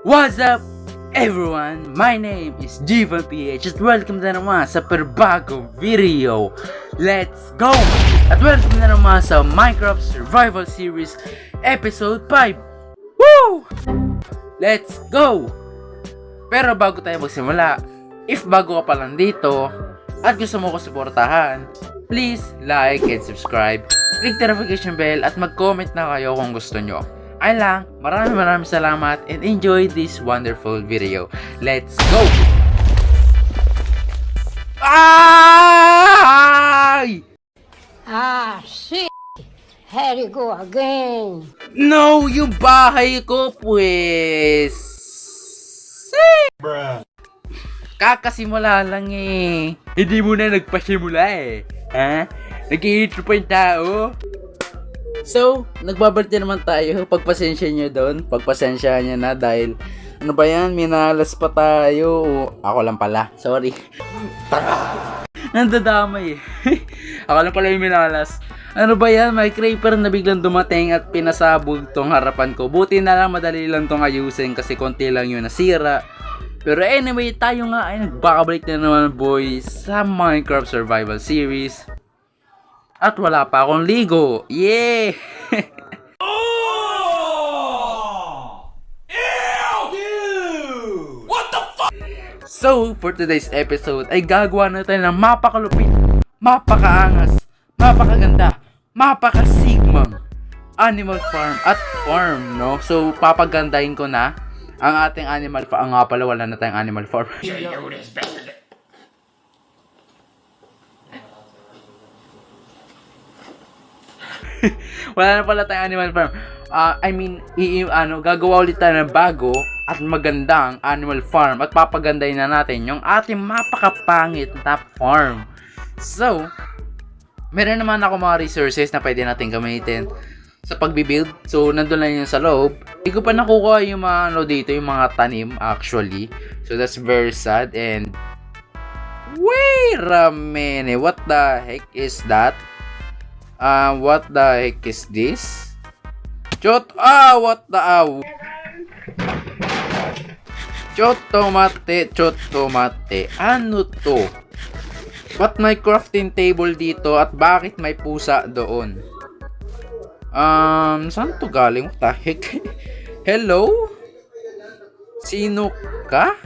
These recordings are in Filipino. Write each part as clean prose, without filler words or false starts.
What's up everyone? My name is Jivan PH at welcome na naman sa perbagong video. Let's go! At welcome na naman sa Minecraft Survival Series Episode 5. Woo! Let's go! Pero bago tayo magsimula, if bago ka pa lang dito at gusto mo ko suportahan, please like and subscribe, click the notification bell at mag-comment na kayo kung gusto nyo. Ay lang, maraming salamat and enjoy this wonderful video. Let's go! Ay! Ah, shit! Here you go again. No, yung bahay ko, pues. Kakasimula lang eh. Hindi mo na nagpasimula eh. Ha? Nag-i-intro pa yung tao. So, nagbabalik naman tayo. Pagpasensya nyo doon. Pagpasensya nyo na dahil ano ba yan? Minalas pa tayo. Ako lang pala. Sorry. Nandadamay eh. Ako lang pala yung minalas. Ano ba yan? May creeper na biglang dumating at pinasabog tong harapan ko. Buti na lang madali lang tong ayusin kasi konti lang yung nasira. Pero anyway, tayo nga ay nagbakabalik na naman boys sa Minecraft Survival Series. At wala pa akong ligo. Yeah! What the fuck? So, for today's episode ay gagawa na tayo ng mapakalupit, mapakaangas, mapakaganda, mapakasigmang animal farm at farm, no? So, papagandahin ko na ang ating animal farm. Nga pala, wala na tayong animal farm. Wala na pala tayong animal farm. Gagawa ulit tayo ng bago at magandang animal farm at papagandahin na natin yung ating mapakapangit na farm. So, meron naman ako mga resources na pwede natin gamitin sa pagbibuild. So, nandun lang yun sa loob. Hindi ko pa nakukuha yung mga dito, yung mga tanim actually. So, that's very sad. And wait a minute, what the heck is that? What the heck is this? What the Chot tomate. Ano to? Ba't may crafting table dito at bakit may pusa doon? Saan to galing? What the heck? Hello? Sino ka?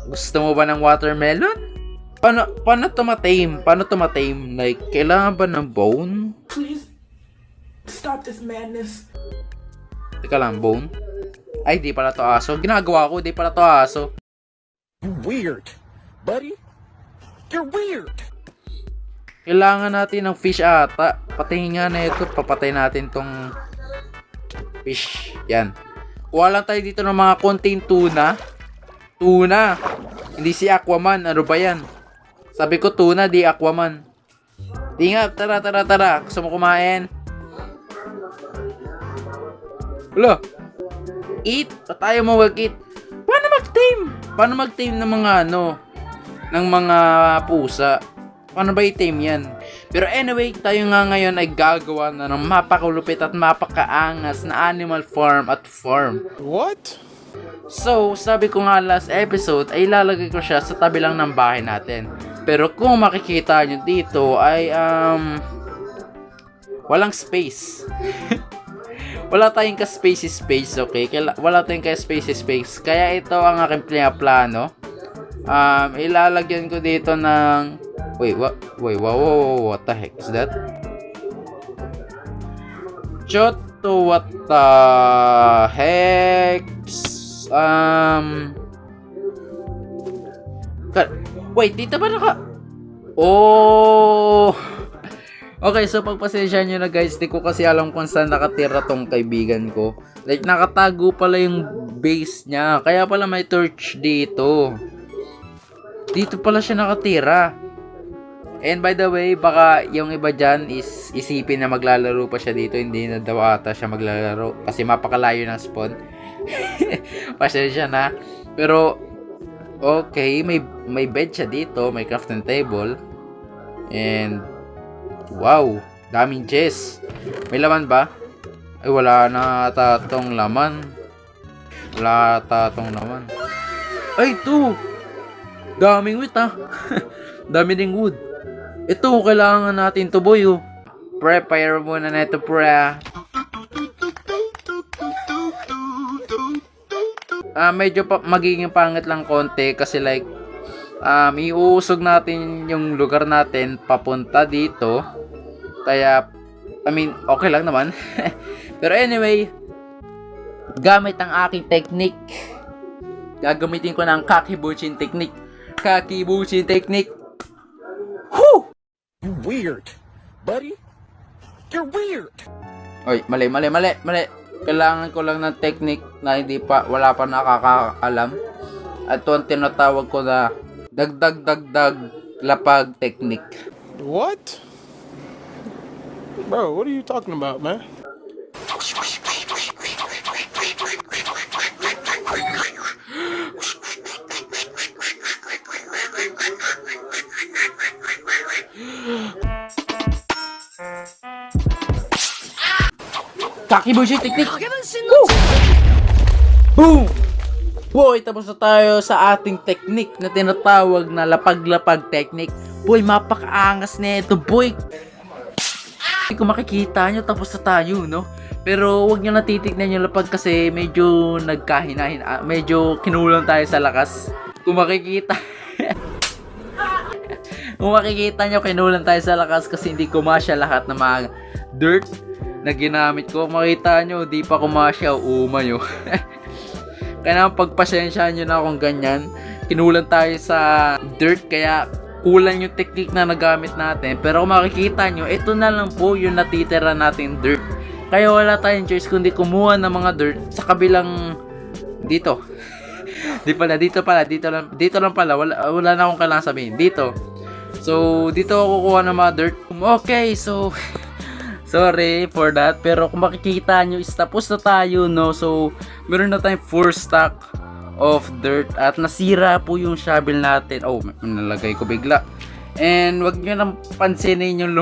Gusto mo ba ng watermelon? Paano tumatame? Like, kailangan ba ng bone? Please stop this madness. Teka lang, bone? Ay, di pala to aso. Ginagawa ko, di pala to aso. You weird, buddy. You're weird. Kailangan natin ng fish ata. Patayin nga na ito. Papatay natin tong fish. Yan. Kuha lang tayo dito ng mga konting tuna. Tuna. Hindi si Aquaman. Ano ba yan? Sabi ko tuna, di Aquaman. Di nga. Tara. Gusto mo kumain? Wala. Eat. Tayo mo mag-eat. Paano mag-tame ng mga ng mga pusa? Paano ba i-tame yan? Pero anyway, tayo nga ngayon ay gagawa na ng mapakulupit at mapakaangas na animal farm at farm. What? So, sabi ko nga last episode ay ilalagay ko siya sa tabi lang ng bahay natin. Pero kung makikita nyo dito ay walang space. Wala tayong ka-space, okay? Wala tayong ka-space. Kaya ito ang aking plano. Ilalagyan ko dito ng what the heck is that? Choto, what the heck? Wait, dito ba Okay, so pagpasensya nyo na guys, di ko kasi alam kung saan nakatira tong kaibigan ko. Like, nakatago pala yung base niya. Kaya pala may torch dito. Dito pala siya nakatira. And by the way, baka yung iba dyan is isipin na maglalaro pa siya dito. Hindi na daw ata siya maglalaro. Kasi mapakalayo ng spawn. Pasensya na. Pero, okay, may bed siya dito. May crafting table. And wow, daming chest. May laman ba? Ay, wala na ata tong laman. Wala tatong naman. Ay, ito! Daming wheat ha. Dami ding wood. Ito, kailangan natin to boy oh. Prepare muna na ito pre. Medyo magiging pangit lang konti kasi like iuusog natin yung lugar natin papunta dito. Kaya okay lang naman. Pero anyway, gamit ang aking technique. Gagamitin ko ng Kakibushin technique. Kakibushin technique. Whew! You weird, buddy. You're weird. Oy, mali. Kailangan ko lang ng technique na wala pa nakakaalam. At ito ang tinatawag ko na dagdag lapag technique. What? Bro, what are you talking about, man? Kakibushin technique. Woo! Boom! Boy, tapos na tayo sa ating technique na tinatawag na lapag-lapag technique. Boy, mapakaangas na ito, boy. Kung makikita nyo, tapos na tayo, no? Pero wag nyo natitignan yung lapag kasi medyo nagkahinahin. Medyo kinulang tayo sa lakas. Kung makikita kung makikita nyo, kinulang tayo sa lakas kasi hindi kumasya lahat ng mga dirt na ginamit ko. Makita nyo, di pa kumasya, umayo. Kaya naman pagpasensyaan nyo na kung ganyan. Kinulang tayo sa dirt kaya kulang yung technique na nagamit natin. Pero kung makikita nyo, ito na lang po yung natitira natin dirt. Kaya wala tayong choice kundi kumuha ng mga dirt sa kabilang dito. Dito lang pala. Wala na akong kailangan sabihin. Dito. So, dito ako kukuha ng mga dirt. Okay, so sorry for that. Pero kung makikita nyo, is tapos na tayo, no? So, meron na tayong 4 stack of dirt. At nasira po yung shovel natin. Oh, nalagay ko bigla. And wag nyo nang pansinin yung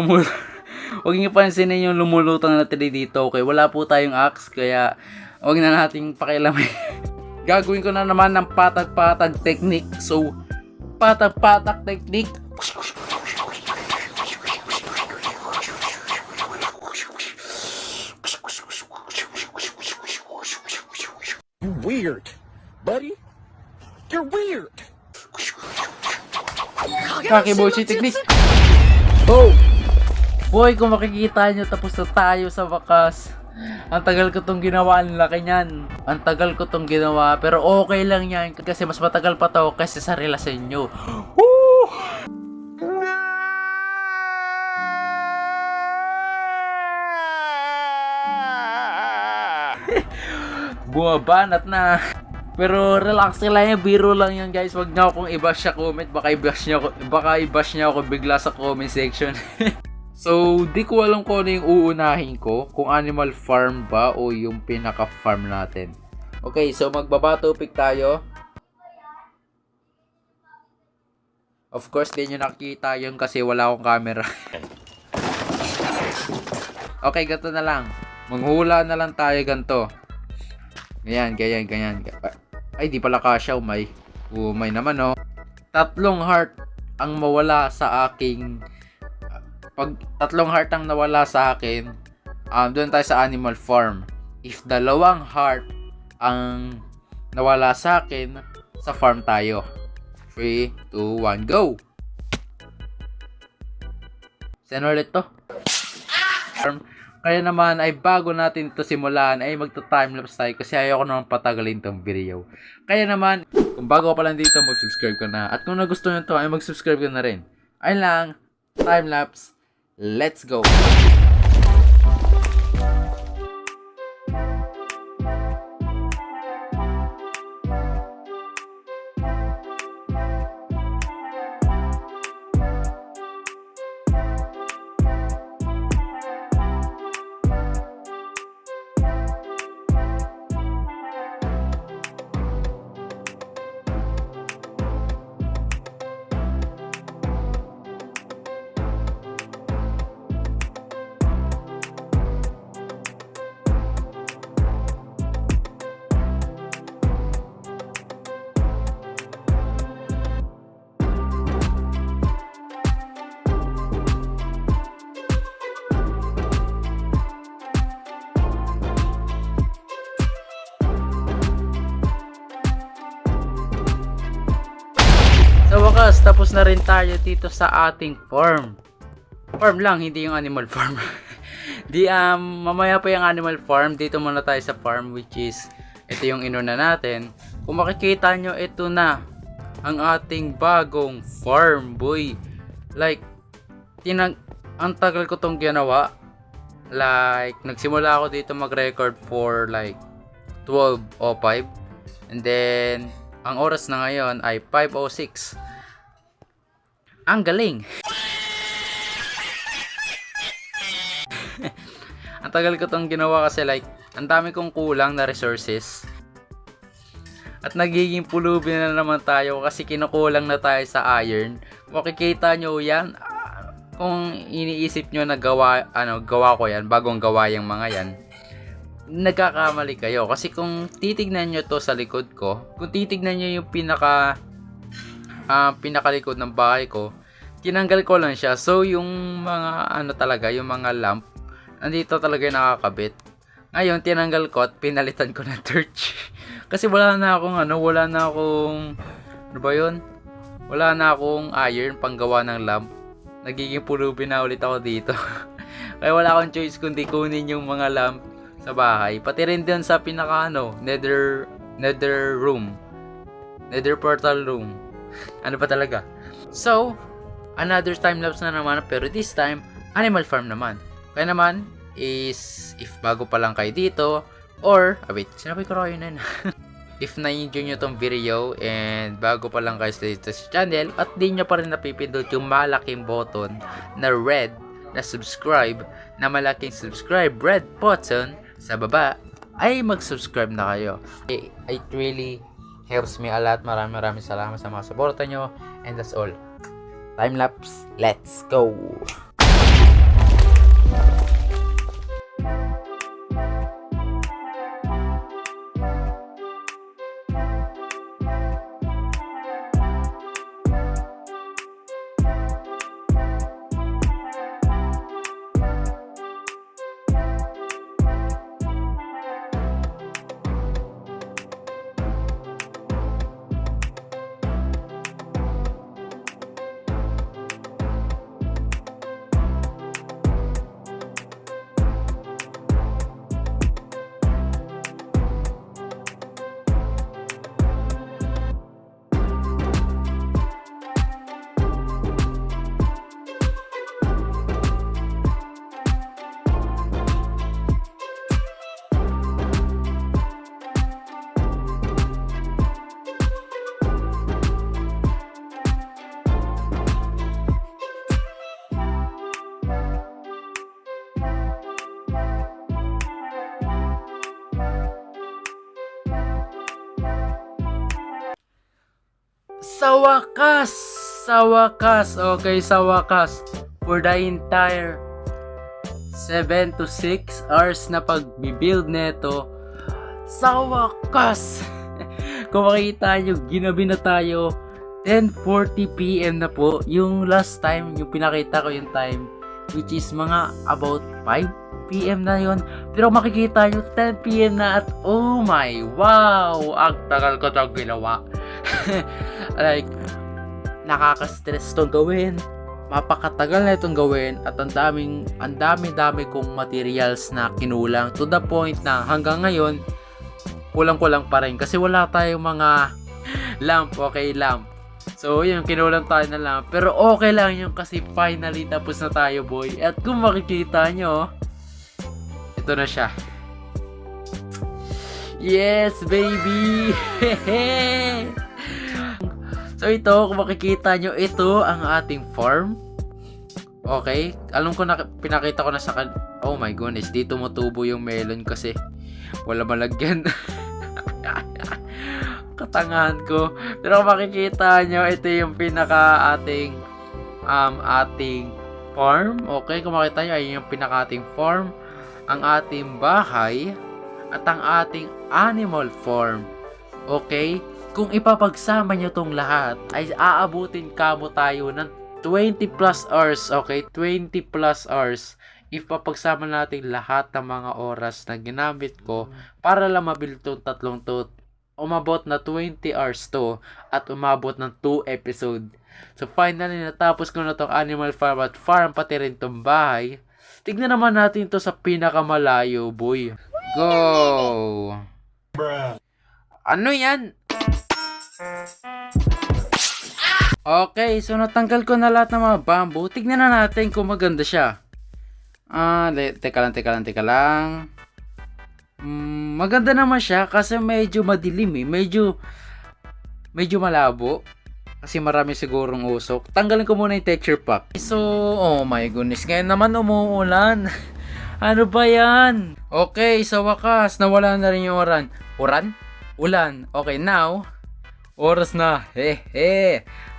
lumulutang natin dito. Okay, wala po tayong axe. Kaya, wag na nating pakialaman. Gagawin ko na naman ng patag-patag technique. So, patag-patag technique. You weird, buddy. You're weird. Kakibushin technique. Oh! Boy, kung makikita nyo, tapos na tayo sa wakas. Ang tagal ko tong ginawa, ang laki nyan. Ang tagal ko tong ginawa, pero okay lang yan. Kasi mas matagal pa to kasi sa relasyon nyo. Woo! Bumabanat na. Pero relax lang yan, biro lang yan guys. Wag nyo akong i-bash sa comment. Baka i-bash nyo ako bigla sa comment section. So, di ko alam kung ano yung uunahin ko. Kung animal farm ba o yung pinaka-farm natin. Okay, so magbaba topic tayo. Of course, di nyo nakikita yun kasi wala akong camera. Okay, ganito na lang. Manghula na lang tayo ganito. Ganyan. Ay, di pala kasya, umay. Umay naman, no. 3 heart ang mawala sa aking... Pag 3 heart ang nawala sa akin, doon tayo sa animal farm. If 2 heart ang nawala sa akin, sa farm tayo. 3, 2, 1, go! Saan ulit to? Farm. Kaya naman ay bago natin ito simulan ay magta-timelapse tayo kasi ayoko naman patagalin tong video. Kaya naman, kung bago ka pa lang dito, mag-subscribe ka na. At kung nagustuhan nyo ito, ay mag-subscribe ka na rin. Ayun lang, timelapse. Let's go! wakas, tapos na rin tayo dito sa ating farm. Farm lang, hindi yung animal farm. Mamaya pa yung animal farm. Dito muna tayo sa farm, which is ito yung inuna natin. Kung makikita nyo, ito na ang ating bagong farm, boy. Like, ang tagal ko tong ginawa. Like, nagsimula ako dito mag-record for like 12:05. And then, ang oras na ngayon ay 5:06. Ang galing! Ang tagal ko tong ginawa kasi like, ang dami kong kulang na resources. At nagiging pulubi na naman tayo kasi kinukulang na tayo sa iron. Makikita nyo yan. Kung iniisip nyo na gawa ko yan, bagong gawa yung mga yan, nagkakamali kayo. Kasi kung titignan nyo to sa likod ko, kung titignan nyo yung pinakalikod ng bahay ko, tinanggal ko lang siya. So yung mga talaga, yung mga lamp, andito talaga yung nakakabit. Ngayon, tinanggal ko at pinalitan ko ng torch. Kasi wala na akong iron panggawa ng lamp. Nagiging pulubi na ulit ako dito. Kaya wala akong choice kundi kunin yung mga lamp sa bahay. Pati rin din sa nether room. Nether portal room. Ano pa talaga? So, another time lapse na naman, pero this time, animal farm naman. Kaya naman, is if bago pa lang kayo dito, or, wait, sinabi ko rin yun. If na-enjoy nyo tong video and bago pa lang kayo dito sa channel at di nyo pa rin napipindot yung malaking button na red na subscribe, na malaking subscribe red button sa baba, ay mag-subscribe na kayo. It really helps me a lot. Maraming salamat sa mga suporta nyo, and that's all. Time lapse, let's go! Sa wakas, for the entire 7 to 6 hours na pag-build neto, sa wakas, kung makikita nyo, ginabi na tayo, 10:40 PM na po, yung last time, yung pinakita ko yung time, which is mga about 5 PM na yon. Pero makikita nyo, 10 PM na at oh my, wow, ang tagal ko itong ginawa. Like, nakaka-stress itong gawin, mapakatagal na itong gawin, at ang dami kong materials na kinulang to the point na hanggang ngayon kulang-kulang pa rin kasi wala tayong mga lamp. So yun, kinulang tayo na lamp, pero okay lang yun kasi finally tapos na tayo, boy. At kung makikita nyo, ito na siya. Yes, baby! So ito, kung makikita nyo, ito ang ating farm. Okay, alam ko na, pinakita ko na sa oh my goodness, dito tumutubo yung melon kasi wala malagyan. Katangahan ko. Pero kung makikita nyo, ito yung pinaka ating farm. Okay, kung makikita nyo, ayun yung pinaka ating farm, ang ating bahay, at ang ating animal farm. Okay, kung ipapagsama nyo tong lahat, ay aabutin kamo tayo ng 20 plus hours. Okay, 20 plus hours. If papagsama natin lahat ng mga oras na ginamit ko para lang mabuild tong tatlong to, umabot na 20 hours to at umabot ng 2 episode. So finally, natapos ko na tong Animal Farm at farm pati rin tong bahay. Tignan naman natin to sa pinakamalayo, boy. Go! Ano yan? Okay, so natanggal ko na lahat ng mga bamboo. Tignan na natin kung maganda siya. Teka lang. Maganda naman siya kasi medyo madilim eh. Medyo malabo. Kasi marami sigurong usok. Tanggalin ko muna yung texture pack. So, oh my goodness. Ngayon naman umuulan. Ano ba yan? Okay, sa wakas, nawala na rin yung ulan. Ulan. Okay, now, oras na.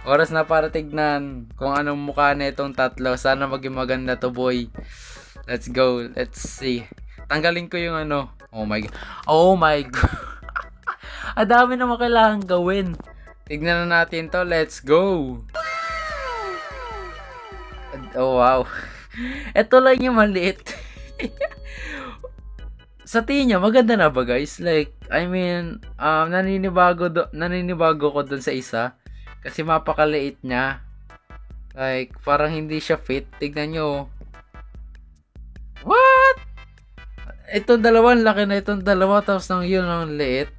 Oras na para tignan kung anong mukha na itong tatlo. Sana maging maganda to, boy. Let's go. Let's see. Tanggalin ko yung ano. Oh my God. Ang dami naman kailangan gawin. Tignan na natin to. Let's go. Oh, wow. Ito lang yung maliit. Sa tingin niyo, maganda na ba, guys? Like, I mean, naninibago ko dun sa isa. Kasi mapakaliit niya. Like, parang hindi siya fit. Tignan nyo. What? Itong dalawa, laki na itong dalawa. Tapos nang yun, ang liit.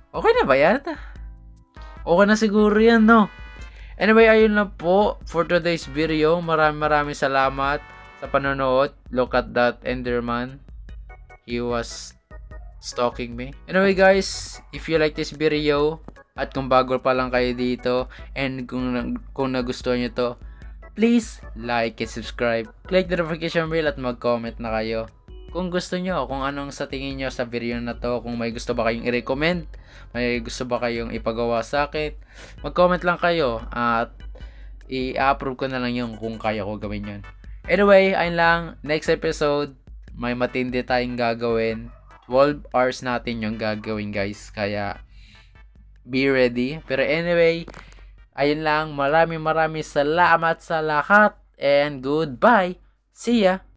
Okay na ba yan? Okay na siguro yan, no? Anyway, ayun lang po for today's video. Maraming salamat sa panonood. Look at that Enderman. He was stalking me. Anyway guys, if you like this video at kung bago pa lang kayo dito and kung nagustuhan nyo to, please like and subscribe. Click the notification bell at mag-comment na kayo. Kung gusto nyo, kung anong sa tingin nyo sa video na to, kung may gusto ba kayong i-recommend, may gusto ba kayong ipagawa sa akin, mag-comment lang kayo at i-approve ko na lang yung kung kaya ko gawin yun. Anyway, ayun lang. Next episode, may matindi tayong gagawin. 12 hours natin yung gagawin, guys. Kaya, be ready. Pero anyway, ayun lang. Maraming salamat sa lahat. And goodbye. See ya.